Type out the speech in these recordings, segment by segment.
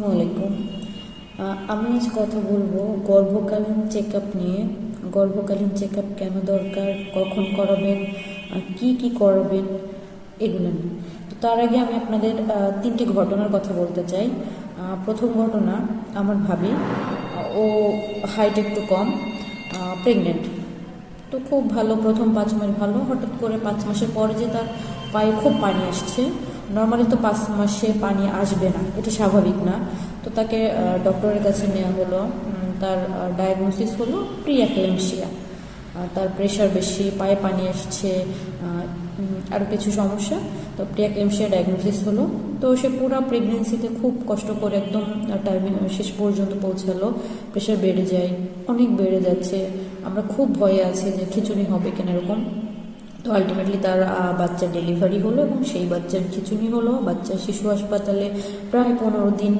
আসসালামু আলাইকুম। আমি আজ কথা বলবো গর্ভকালীন চেক আপ নিয়ে। গর্ভকালীন চেক আপ কেন দরকার, কখন করাবেন, কি কি করাবেন, এগুলো নিয়ে। তো তার আগে আমি আপনাদের তিনটি ঘটনার কথা বলতে চাই। প্রথম ঘটনা, আমার ভাবি, ও হাইট একটু কম, প্রেগনেন্ট। তো খুব ভালো, প্রথম 5 মাস ভালো, হঠাৎ করে 5 মাসের পরে যে তার পায়ে খুব পানি আসছে। নর্মালি তো 5 মাসে পানি আসবে না, এটা স্বাভাবিক না। তো তাকে ডক্টরের কাছে নেওয়া হলো। তার ডায়াগনোসিস হলো প্রি অ্যাক্লেমশিয়া। তার প্রেশার বেশি, পায়ে পানি আসছে, আরও কিছু সমস্যা। তো প্রি অ্যাক্লেমশিয়া ডায়াগনোসিস হলো। তো সে পুরো প্রেগনেন্সিতে খুব কষ্ট করে একদম টাইমে শেষ পর্যন্ত পৌঁছালো। প্রেশার বেড়ে যায়, অনেক বেড়ে যাচ্ছে। আমরা খুব ভয়ে আছি যে খিঁচুনি হবে কিনা এরকম। তো আলটিমেটলি তার বাচ্চার ডেলিভারি হলো এবং সেই বাচ্চার খিঁচুনি হলো। বাচ্চা শিশু হাসপাতালে প্রায় 15 দিন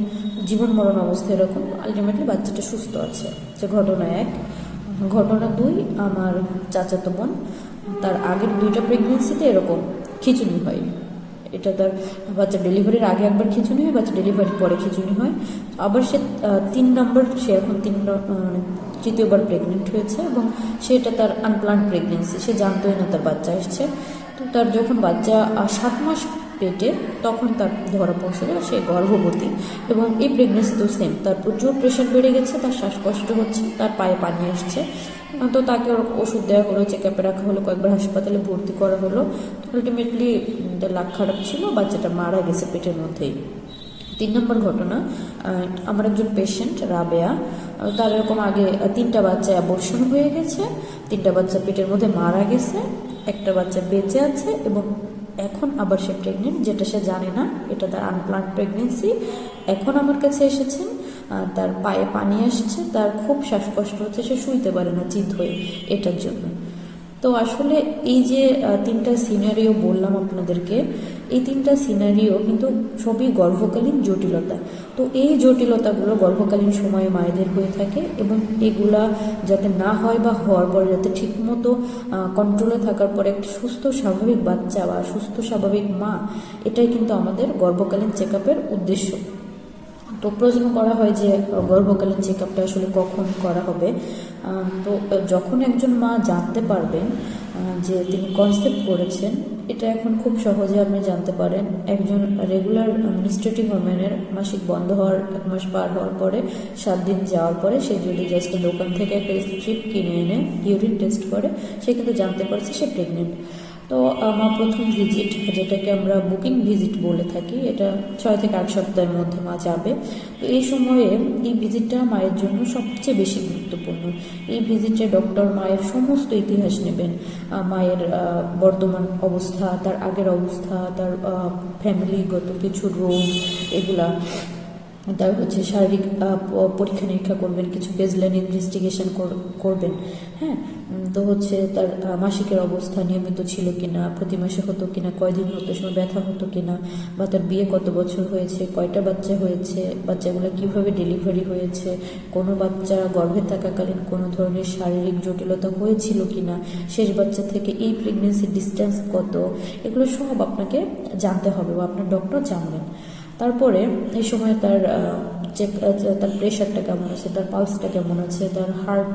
জীবন মরণ অবস্থা এরকম। আলটিমেটলি বাচ্চাটা সুস্থ আছে। যে ঘটনা এক। ঘটনা দুই, আমার চাচাতো বোন, তার আগের 2টা প্রেগনেন্সিতে এরকম খিঁচুনি হয়। এটা তার বাচ্চা ডেলিভারির আগে একবার খিঁচুনি হয়, বাচ্চা ডেলিভারির পরে খিঁচুনি হয়। আবার সে 3 নম্বর, সে এখন তৃতীয়বার প্রেগনেন্ট হয়েছে এবং সেটা তার আনপ্লান্ড প্রেগনেন্সি। সে জানতোই না তার বাচ্চা এসছে। তো তার যখন বাচ্চা 7 মাস পেটে, তখন তার ধরা পড়ছিল সে গর্ভবতী। এবং এই প্রেগনেন্সিতেও সেম, তার প্রচুর প্রেশার বেড়ে গেছে, তার শ্বাসকষ্ট হচ্ছে, তার পায়ে পানি আসছে। তো তাকে ওষুধ দেওয়া হলো, চেক আপে রাখা হলো, কয়েকবার হাসপাতালে ভর্তি করা হলো। তো আলটিমেটলি লাক খারাপ ছিল, বাচ্চাটা মারা গেছে পেটের মধ্যেই। 3 নম্বর ঘটনা, আমার একজন পেশেন্ট রাবেয়া, তার এরকম আগে 3টা বাচ্চা অ্যাবর্শন হয়ে গেছে, 3টা বাচ্চা পেটের মধ্যে মারা গেছে, একটা বাচ্চা বেঁচে আছে এবং এখন আবার সে প্রেগনেন্ট, যেটা সে জানে না। এটা তার আনপ্লান্ড প্রেগনেন্সি। এখন আমার কাছে এসেছেন, তার পায়ে পানি আসছে, তার খুব শ্বাসকষ্ট হচ্ছে, সে শুইতে পারে না চিত হয়ে এটার জন্য। তো আসলে এই যে 3টা সিনারিও বললাম আপনাদেরকে, এই 3টা সিনারিও কিন্তু সবই গর্ভকালীন জটিলতা। তো এই জটিলতাগুলো গর্ভকালীন সময়ে মায়েদের হয়ে থাকে এবং এগুলা যাতে না হয় বা হওয়ার পরে যাতে ঠিকমতো কন্ট্রোলে থাকার পরে একটা সুস্থ স্বাভাবিক বাচ্চা বা সুস্থ স্বাভাবিক মা, এটাই কিন্তু আমাদের গর্ভকালীন চেক আপের উদ্দেশ্য। তো প্রশ্ন করা হয় যে গর্ভকালীন চেক আপটা আসলে কখন করা হবে। তো যখন একজন মা জানতে পারবেন যে তিনি কনসেপ্ট করেছেন, এটা এখন খুব সহজে আপনি জানতে পারেন। একজন রেগুলার মেনস্ট্রুয়েটিং ওমেনের মাসিক বন্ধ হওয়ার 1 মাস পার হওয়ার পরে 7 দিন যাওয়ার পরে সে যদি জাস্ট দোকান থেকে একটা স্ট্রিপ কিনে এনে ইউরিন টেস্ট করে, সে কিন্তু জানতে পারছে সে প্রেগনেন্ট। তো আমার প্রথম ভিজিট, যেটাকে আমরা বুকিং ভিজিট বলে থাকি, এটা 6 থেকে 8 সপ্তাহের মধ্যে মা যাবে। তো এই সময়ে এই ভিজিটটা মায়ের জন্য সবচেয়ে বেশি গুরুত্বপূর্ণ। এই ভিজিটে ডক্টর মায়ের সমস্ত ইতিহাস নেবেন, মায়ের বর্তমান অবস্থা, তার আগের অবস্থা, তার ফ্যামিলিগত কিছু রোগ, এগুলা, তার শারীরিক পরীক্ষা নিরীক্ষা করবেন, কিছু বেজলাইন ইনভেস্টিগেশন করবেন। হ্যাঁ, তো তার মাসিকের অবস্থা নিয়মিত ছিল কিনা, প্রতি মাসে হতো কিনা, কয়দিন হতো, সময় ব্যথা হতো কিনা, বা তার বিয়ে কত বছর হয়েছে, কয়টা বাচ্চা হয়েছে, বাচ্চাগুলো কিভাবে ডেলিভারি হয়েছে, কোনো বাচ্চা গর্ভে থাকাকালীন কোনো ধরনের শারীরিক জটিলতা হয়েছিল কিনা, শেষ বাচ্চা থেকে এই প্রেগনেন্সির ডিস্টেন্স কত, এগুলো সব আপনাকে জানতে হবে বা আপনার ডক্টর জানবেন। তারপরে এই সময় তার তার প্রেশারটা কেমন আছে, তার পালসটা কেমন আছে, তার হার্ট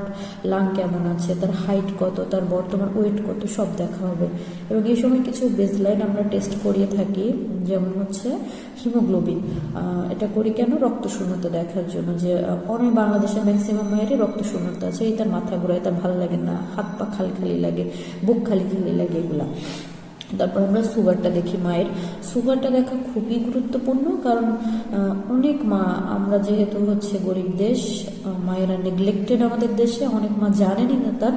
লাং কেমন আছে, তার হাইট কত, তার বর্তমান ওয়েট কত, সব দেখা হবে। এবং এই সময় কিছু বেসলাইন আমরা টেস্ট করিয়ে থাকি, যেমন হিমোগ্লোবিন। এটা করি কেন? রক্ত শূন্যতা দেখার জন্য, যে অনেক বাংলাদেশের ম্যাক্সিমাম মায়েরই রক্ত শূন্যতা আছে। এই তার মাথা ঘোরায়, তার ভালো লাগে না, হাত পা খালি খালি লাগে, বুক খালি খালি লাগে, এগুলা। তারপর আমরা সুগারটা দেখি মায়ের। সুগারটা দেখা খুবই গুরুত্বপূর্ণ, কারণ অনেক মা, আমরা যেহেতু গরিব দেশ, মায়েরা নেগলেক্টেড আমাদের দেশে, অনেক মা জানেনই না তার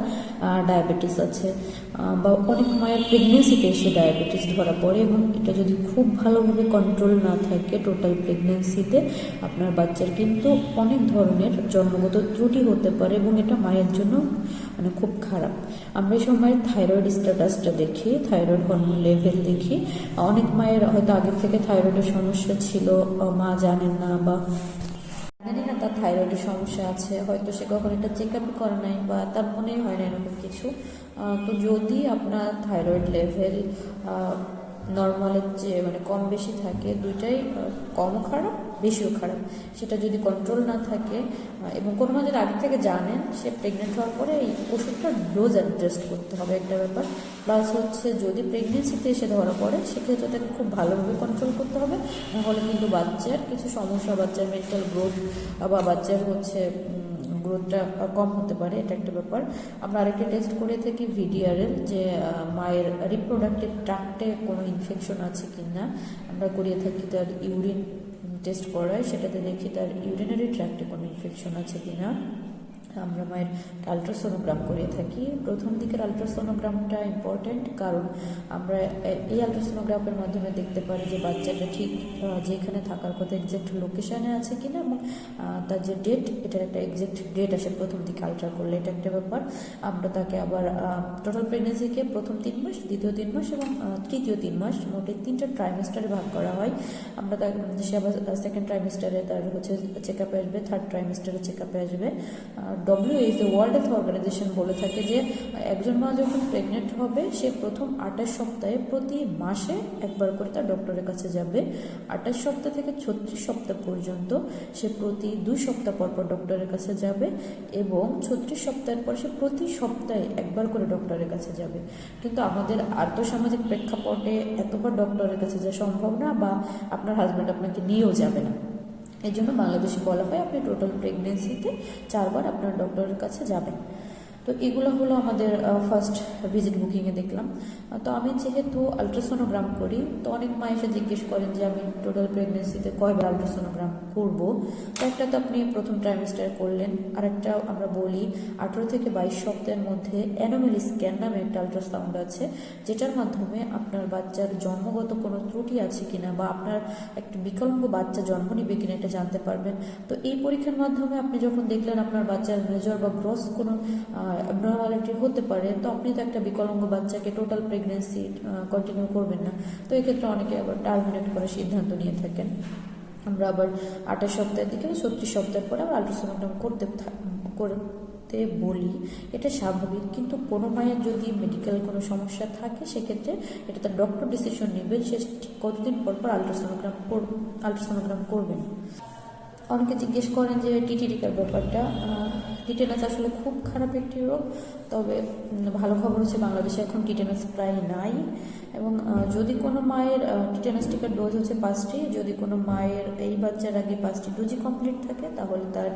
ডায়াবেটিস আছে, বা অনেক মায়ের প্রেগনেন্সিতে এসে ডায়াবেটিস ধরা পড়ে। এবং এটা যদি খুব ভালোভাবে কন্ট্রোল না থাকে টোটাল প্রেগনেন্সিতে, আপনার বাচ্চার কিন্তু অনেক ধরনের জন্মগত ত্রুটি হতে পারে এবং এটা মায়ের জন্য খুব খারাপ। আমরা এই সময় থাইরয়েড স্ট্যাটাসটা দেখি, থাইরয়েড হরমোন লেভেল দেখি। অনেক মায়ের হয়তো আগের থেকে থাইরয়েডের সমস্যা ছিল, মা জানেন না বা জানেন না তার থাইরয়েডের সমস্যা আছে, হয়তো সে কখনো এটা চেক আপই করে নাই বা তার মনেই হয় না এরকম কিছু। তো যদি আপনার থাইরয়েড লেভেল নর্মালের চেয়ে কম বেশি থাকে, দুইটাই কমও খারাপ বেশিও খারাপ। সেটা যদি কন্ট্রোল না থাকে এবং কোনো মা যদি আগে থেকে জানেন, সে প্রেগনেন্ট হওয়ার পরে এই ওষুধটার ডোজ অ্যাডজাস্ট করতে হবে একটা ব্যাপার। প্লাস হচ্ছে যদি প্রেগনেন্সিতে এসে ধরা পড়ে সেক্ষেত্রে তাকে খুব ভালোভাবে কন্ট্রোল করতে হবে, নাহলে কিন্তু বাচ্চার কিছু সমস্যা, বাচ্চার মেন্টাল গ্রোথ বা বাচ্চার হচ্ছে গ্রোথটা কম হতে পারে, এটা একটা ব্যাপার। আমরা আরেকটা টেস্ট করে থাকি ভিডিআরএল, যে মায়ের রিপ্রোডাক্টিভ ট্র্যাক্টে কোনো ইনফেকশন আছে কি না আমরা করিয়ে থাকি। তার ইউরিন টেস্ট করায়, সেটাতে দেখি তার ইউরিনারি ট্র্যাক্টে কোনো ইনফেকশন আছে কি না। আমরা মায়ের আলট্রাসোনোগ্রাম করিয়ে থাকি। প্রথম দিকের আলট্রাসোনোগ্রামটা ইম্পর্টেন্ট, কারণ আমরা এই আলট্রাসোনোগ্রামের মাধ্যমে দেখতে পারি যে বাচ্চাটা ঠিক যেখানে থাকার কথা এক্সাক্ট লোকেশানে আছে কিনা, এবং তার যে ডেট, এটার একটা এক্সাক্ট ডেট আসে প্রথম দিকে আলট্রা করলে, এটা একটা ব্যাপার। আমরা তাকে আবার টোটাল প্রেগনেন্সিকে প্রথম 3 মাস, দ্বিতীয় 3 মাস এবং তৃতীয় 3 মাস, মোটে 3টা ট্রাইমেস্টারে ভাগ করা হয়। আমরা তাকে সে আবার সেকেন্ড ট্রাইমেস্টারে তার হচ্ছে চেক আপে আসবে, থার্ড ট্রাইমেস্টারে চেক আপে আসবে। WHO ওয়ার্ল্ড হেলথ অর্গানাইজেশন বলে থাকে যে একজন মা যখন প্রেগনেন্ট হবে সে প্রথম 28 সপ্তাহে প্রতি মাসে একবার করে তার ডক্টরের কাছে যাবে। 28 সপ্তাহ থেকে 36 সপ্তাহ পর্যন্ত সে প্রতি 2 সপ্তাহ পর পর ডক্টরের কাছে যাবে, এবং 36 সপ্তাহের পর সে প্রতি সপ্তাহে একবার করে ডক্টরের কাছে যাবে। কিন্তু আমাদের আর্থসামাজিক প্রেক্ষাপটে এতবার ডক্টরের কাছে যাওয়া সম্ভব না, বা আপনার হাজব্যান্ড আপনাকে নিয়েও যাবে না। এই জন্য বাংলাদেশে বলা হয় আপনি টোটাল প্রেগনেন্সিতে 4 বার আপনার ডক্টরের কাছে যাবেন। তো এগুলো হলো আমাদের ফার্স্ট ভিজিট বুকিংয়ে দেখলাম। তো আমি যেহেতু আলট্রাসোনোগ্রাম করি, তো অনেক মা এসে জিজ্ঞেস করেন যে আমি টোটাল প্রেগনেন্সিতে কয়বার আলট্রাসোনোগ্রাম করব। তো একটা তো আপনি প্রথম ট্রাইমেস্টারে করলেন, আর একটা আমরা বলি 18 থেকে 22 সপ্তাহের মধ্যে অ্যানোমালি স্ক্যান নামে একটা আলট্রাসাউন্ড আছে, যেটার মাধ্যমে আপনার বাচ্চার জন্মগত কোনো ত্রুটি আছে কিনা, বা আপনার একটা বিকলাঙ্গ বাচ্চা জন্ম নিবে কিনা এটা জানতে পারবেন। তো এই পরীক্ষার মাধ্যমে আপনি যখন দেখলেন আপনার বাচ্চার মেজর বা গ্রস কোনো অ্যাবনর্মালিটি হতে পারে, তো আপনি তো একটা বিকলাঙ্গ বাচ্চাকে টোটাল প্রেগনেন্সি কন্টিনিউ করবেন না। তো এক্ষেত্রে অনেকে আবার টার্মিনেট করার সিদ্ধান্ত নিয়ে থাকেন। আমরা আবার 28 সপ্তাহের দিকে 36 সপ্তাহের পরে আবার আলট্রাসোনোগ্রাম করতে বলি, এটা স্বাভাবিক। কিন্তু কোনো মায়ের যদি মেডিকেল কোনো সমস্যা থাকে সেক্ষেত্রে এটা তার ডক্টর ডিসিশন নেবেন, সে কতদিন পর পর আলট্রাসোনোগ্রাম করবেন। অনেকে জিজ্ঞেস করেন যে টিটিডিকার ব্যাপারটা। টিটেনাস আসলে খুব খারাপ একটি রোগ, তবে ভালো খবর হচ্ছে বাংলাদেশে এখন টিটেনাস প্রায় নাই। এবং যদি কোনো মায়ের টিটেনাস টিকার ডোজ হচ্ছে 5টি, যদি কোনো মায়ের এই বাচ্চার আগে 5টি ডোজই কমপ্লিট থাকে তাহলে তার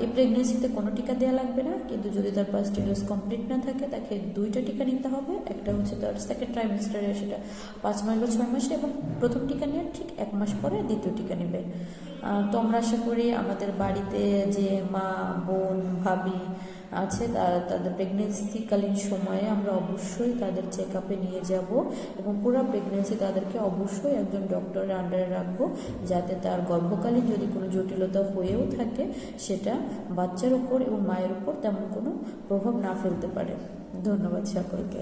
এই প্রেগনেন্সিতে কোনো টিকা দেওয়া লাগবে না। কিন্তু যদি তার 5টি ডোজ কমপ্লিট না থাকে তাকে 2টা টিকা নিতে হবে। একটা হচ্ছে তার সেকেন্ড ট্রাইমেস্টারে, সেটা 5 মাস বা 6 মাসে, এবং প্রথম টিকা নেওয়ার ঠিক 1 মাস পরে দ্বিতীয় টিকা নেবে। তো আমরা আশা করি আমাদের বাড়িতে যে মা, বোন, ভাবি আছে তাদের প্রেগনেন্সিকালীন সময়ে আমরা অবশ্যই তাদের চেক আপে নিয়ে যাব, এবং পুরো প্রেগনেন্সি তাদেরকে অবশ্যই একজন ডক্টরের আন্ডারে রাখবো, যাতে তার গর্ভকালীন যদি কোনো জটিলতা হয়েও থাকে সেটা বাচ্চার উপর এবং মায়ের উপর তেমন কোনো প্রভাব না ফেলতে পারে। ধন্যবাদ সকলকে।